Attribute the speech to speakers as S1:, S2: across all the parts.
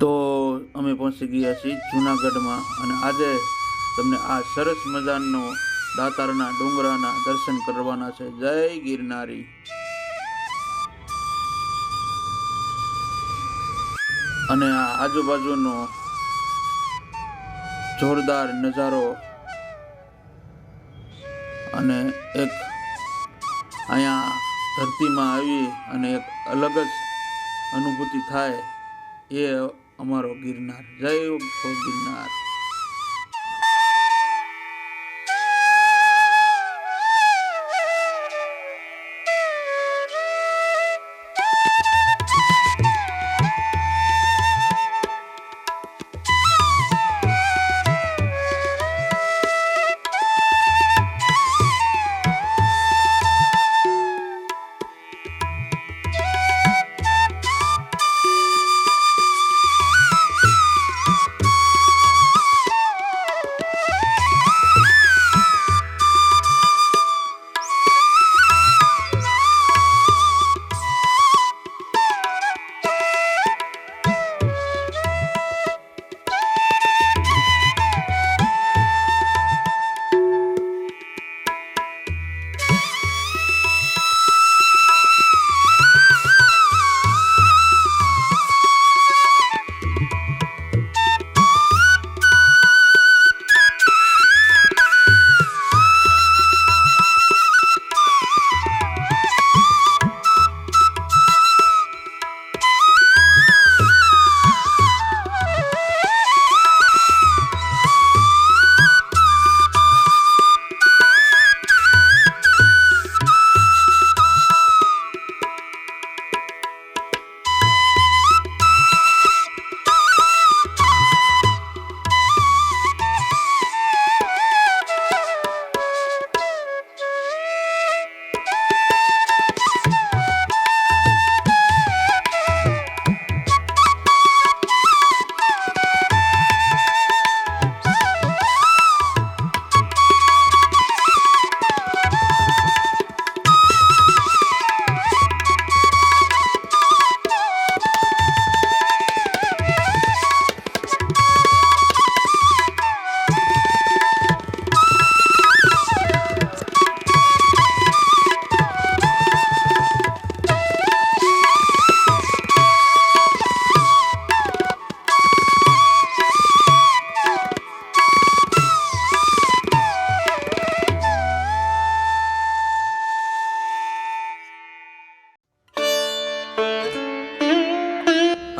S1: તો અમે પહોંચી ગયા છીએ જૂનાગઢમાં અને આજે તમને આ સરસ મજાનો દાતારના ડુંગરાના દર્શન કરવાના છે. જય ગિરનારી. અને આ આજુબાજુનો જોરદાર નજારો અને એક અહીંયા ધરતીમાં આવી અને એક અલગ જ અનુભૂતિ થાય એ અમારો ગિરનાર. જય ગિરનાર.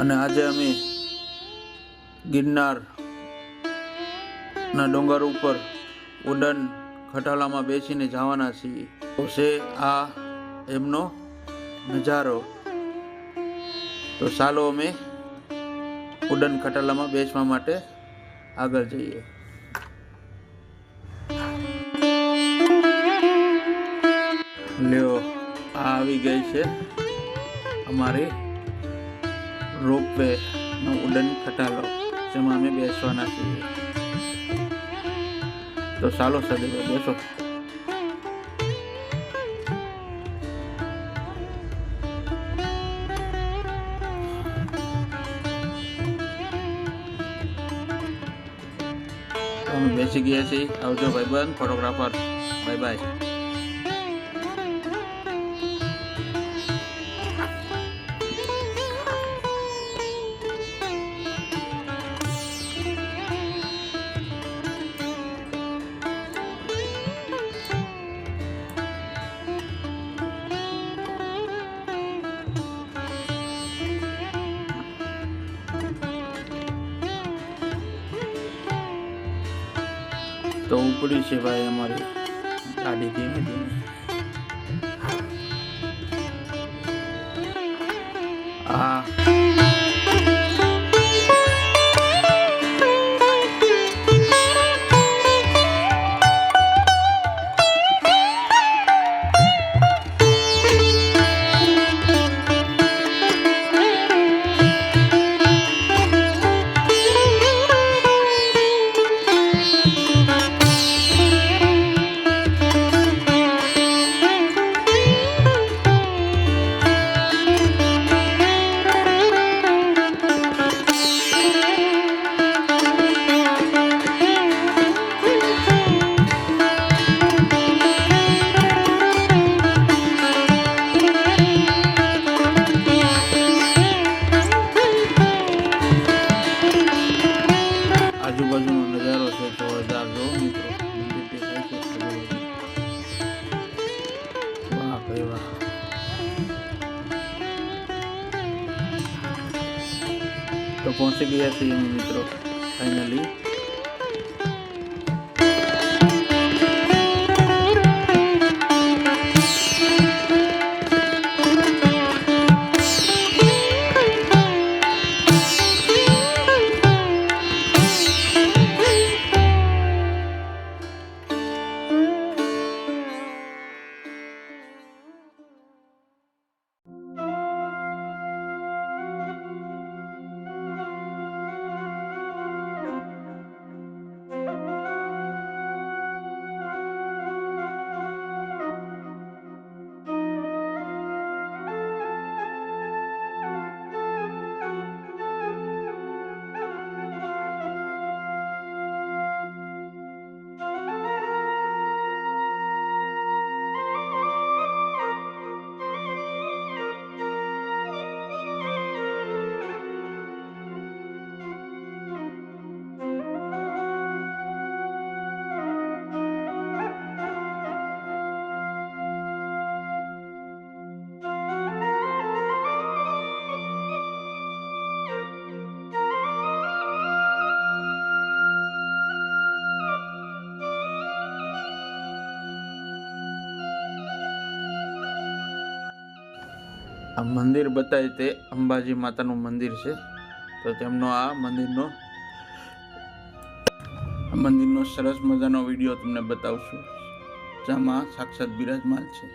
S1: અને આજે અમે ગિરનારના ડુંગર ઉપર ઉડન ખટાલામાં બેસીને જવાના છીએ. તો છે આ એમનો નજારો. તો ચાલો અમે ઉડન ખટાલામાં બેસવા માટે આગળ જઈએ. લ્યો, આ આવી ગઈ છે અમારી રોપવે નો ઉડન ખટાલો, જેમાં અમે બેસવાના છીએ. તો ચાલો સદેવ બેસો. અમે બેસી ગયા છીએ. આવજો ભાઈબંધ ફોટોગ્રાફર. Bye bye. તો ઉપડી છે ભાઈ અમારી ગાડી ધીમે ધીમે. આ તો પહોંચી ગયા છીએ અમે મિત્રો ફાઇનલી. આ મંદિર બતાવે તે અંબાજી માતાનું મંદિર છે. તો તેમનો આ મંદિરનો સરસ મજાનો વિડીયો તમને બતાવશું, જેમાં સાક્ષાત બિરાજમાન છે.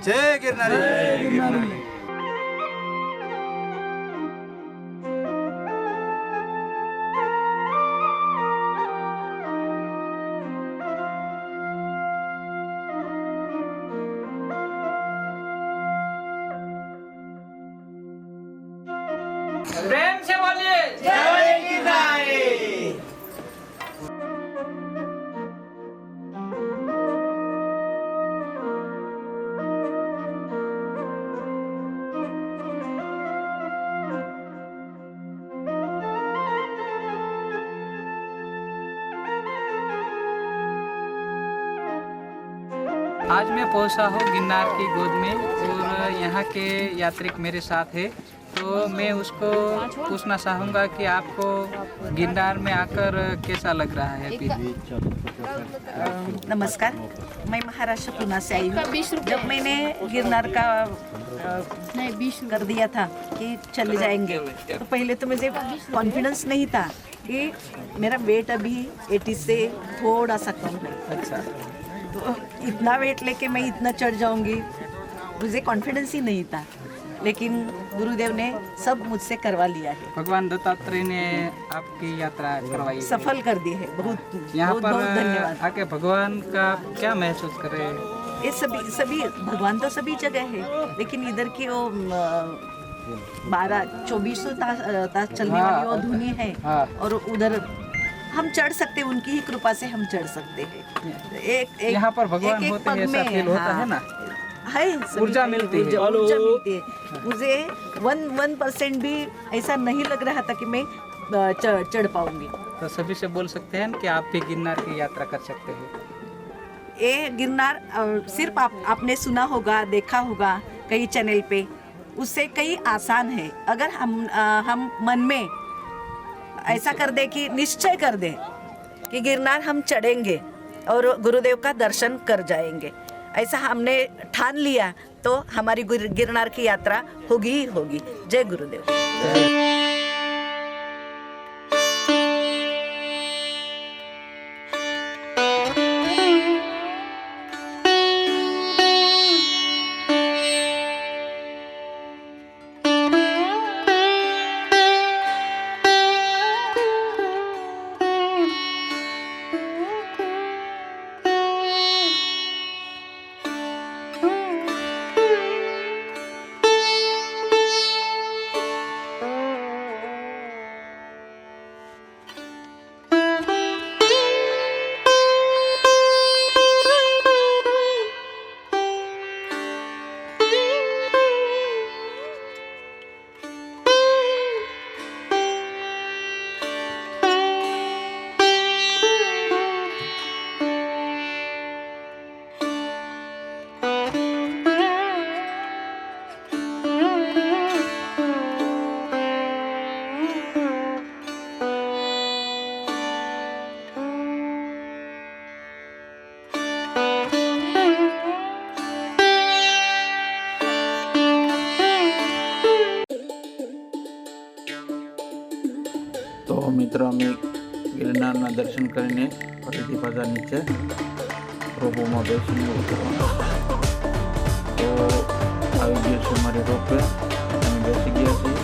S2: जय गिरनारी, जय गिरनारी।
S3: प्रेम से बोलिए
S2: जय गिरनारी।
S3: आज मैं पहुंचा हूँ गिरनार की गोद में और यहाँ के यात्रिक मेरे साथ है, तो मैं उसको पूछना चाहूँगा कि आपको गिरनार में आकर कैसा लग रहा है अभी?
S4: नमस्कार, मैं महाराष्ट्र पुणे से आई हूँ। जब मैंने गिरनार का कर दिया था कि चले जाएंगे, तो पहले तो मुझे कॉन्फिडेंस नहीं था कि मेरा वेट अभी 80 से थोड़ा सा कम है।
S3: अच्छा,
S4: तो इतना वेट लेके मैं इतना चढ़ जाऊंगी, मुझे कॉन्फिडेंस ही नहीं था, लेकिन गुरुदेव ने सब मुझसे करवा लिया है।
S3: भगवान दत्तात्रेय ने आपकी यात्रा करवाई है।
S4: सफल कर दी है। बहुत
S3: यहाँ
S4: बहुत
S3: पर
S4: बहुत धन्यवाद।
S3: आके भगवान का क्या महसूस कर रहे हैं?
S4: ये सभी भगवान तो सभी जगह है, लेकिन इधर की वो 12-24 तास चलने वाली वो धुनी है,
S3: हाँ।
S4: और उधर हम चढ़ सकते हैं, उनकी ही कृपा से हम चढ़ सकते हैं। एक
S3: यहाँ पर भगवान होते हैं, ऐसा फील होता है ना?
S4: है सभी
S3: ऊर्जा
S4: का
S3: मिलती है।
S4: ऊर्जा मिलती है। मुझे 1% भी ऐसा नहीं लग रहा था कि मैं चढ़ पाऊंगी।
S3: तो सभी से बोल सकते हैं कि आप भी गिरनार की यात्रा कर सकते हो।
S4: ये गिरनार सिर्फ आपने सुना होगा, देखा होगा कई चैनल पे, उससे कई आसान है। अगर हम मन में ऐसा कर दे कि निश्चय कर दे कि गिरनार हम चढ़ेंगे और गुरुदेव का दर्शन कर जाएंगे, ऐसा हमने ठान लिया तो हमारी गिरनार की यात्रा होगी ही होगी। जय गुरुदेव।
S1: તો મિત્ર અમે ગિરનારના દર્શન કરીને ફરીથી પાછા નીચે રોપોમાં બેસીને ઉતરવાના તો આવી ગયો છે મારી રોપવે, અમે બેસી ગયા છીએ।